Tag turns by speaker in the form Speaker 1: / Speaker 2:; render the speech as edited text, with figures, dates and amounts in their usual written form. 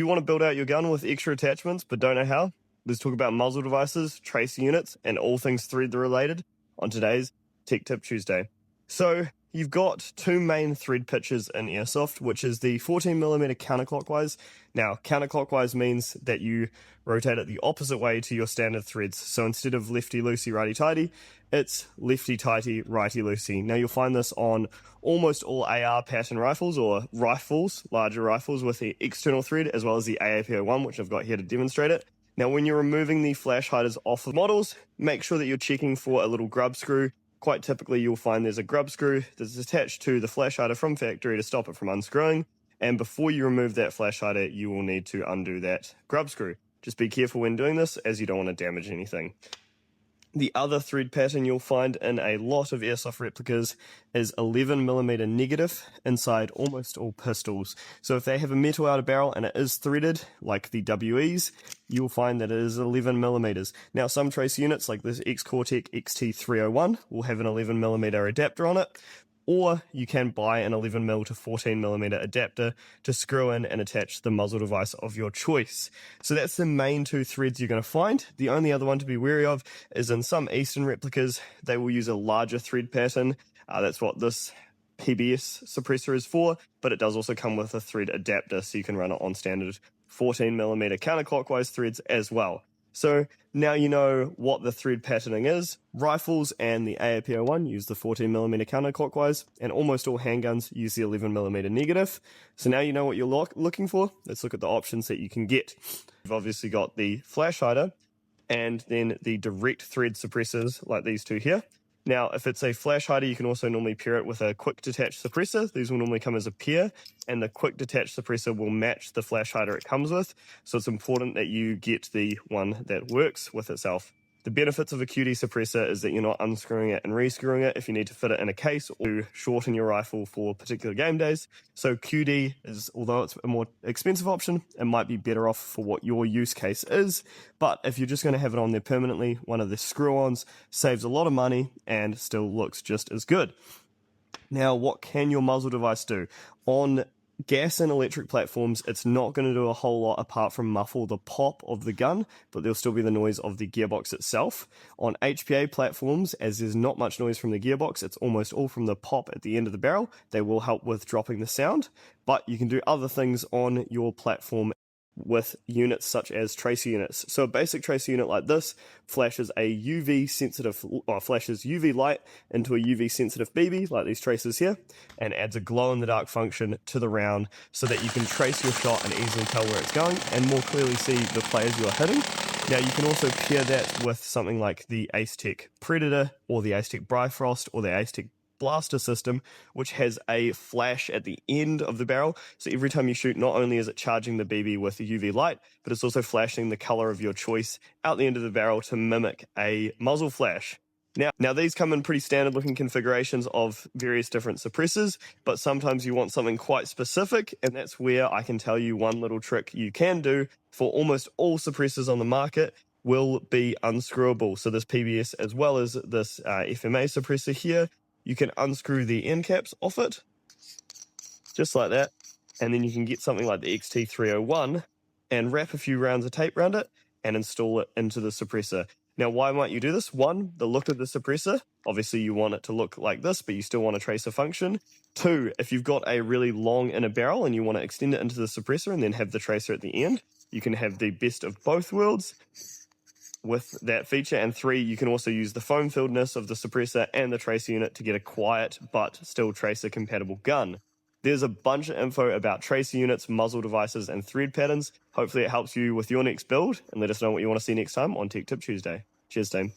Speaker 1: you want to build out your gun with extra attachments but don't know how? Let's talk about muzzle devices, tracer units, and all things thread related on today's Tech Tip Tuesday. So you've got two main thread pitches in airsoft, which is the 14mm counterclockwise. Now, counterclockwise means that you rotate it the opposite way to your standard threads. So instead of lefty-loosey, righty-tighty, it's lefty-tighty, righty-loosey. Now, you'll find this on almost all AR pattern rifles or rifles, larger rifles with the external thread, as well as the AAP01, which I've got here to demonstrate it. Now, when you're removing the flash hiders off of models, make sure that you're checking for a little grub screw. Quite typically, you'll find there's a grub screw that's attached to the flash hider from factory to stop it from unscrewing. And before you remove that flash hider, you will need to undo that grub screw. Just be careful when doing this, as you don't want to damage anything. The other thread pattern you'll find in a lot of airsoft replicas is 11mm negative inside almost all pistols. So if they have a metal outer barrel and it is threaded, like the WEs, you'll find that it is 11mm. Now, some tracer units, like this X-Cortec XT301, will have an 11mm adapter on it, or you can buy an 11mm to 14mm adapter to screw in and attach the muzzle device of your choice. So that's the main two threads you're going to find. The only other one to be wary of is in some Eastern replicas, they will use a larger thread pattern. That's what this PBS suppressor is for, but it does also come with a thread adapter, so you can run it on standard 14mm counterclockwise threads as well. So now you know what the thread patterning is. Rifles and the AAP01 use the 14mm counterclockwise, and almost all handguns use the 11mm negative. So now you know what you're looking for. Let's look at the options that you can get. You've obviously got the flash hider, and then the direct thread suppressors like these two here. Now, if it's a flash hider, you can also normally pair it with a quick detach suppressor. These will normally come as a pair, and the quick detach suppressor will match the flash hider it comes with. So it's important that you get the one that works with itself. The benefits of a QD suppressor is that you're not unscrewing it and rescrewing it if you need to fit it in a case or shorten your rifle for particular game days. So QD is, although it's a more expensive option, it might be better off for what your use case is. But if you're just going to have it on there permanently, one of the screw-ons saves a lot of money and still looks just as good. Now, what can your muzzle device do? On gas and electric platforms, it's not going to do a whole lot apart from muffle the pop of the gun, but there'll still be the noise of the gearbox itself. On HPA platforms, as there's not much noise from the gearbox, it's almost all from the pop at the end of the barrel. They will help with dropping the sound, but you can do other things on your platform with units such as tracer units. So a basic tracer unit like this flashes a UV sensitive, or flashes UV light into a UV sensitive BB like these tracers here, and adds a glow in the dark function to the round so that you can trace your shot and easily tell where it's going and more clearly see the players you are hitting. Now you can also pair that with something like the Ace-Tech Predator or the Ace-Tech Bifrost or the Ace-Tech Blaster system, which has a flash at the end of the barrel. So every time you shoot, not only is it charging the BB with UV light, but it's also flashing the color of your choice out the end of the barrel to mimic a muzzle flash. Now these come in pretty standard looking configurations of various different suppressors, but sometimes you want something quite specific, and that's where I can tell you one little trick you can do for almost all suppressors on the market will be unscrewable. So this PBS as well as this FMA suppressor here, you can unscrew the end caps off it, just like that, and then you can get something like the XT301 and wrap a few rounds of tape around it and install it into the suppressor. Now, why might you do this? One, the look of the suppressor. Obviously, you want it to look like this, but you still want a tracer function. Two, if you've got a really long inner barrel and you want to extend it into the suppressor and then have the tracer at the end, you can have the best of both worlds with that feature. And three, you can also use the foam filledness of the suppressor and the tracer unit to get a quiet but still tracer compatible gun. There's a bunch of info about tracer units, muzzle devices, and thread patterns. Hopefully it helps you with your next build, and let us know what you want to see next time on Tech Tip Tuesday. Cheers, team.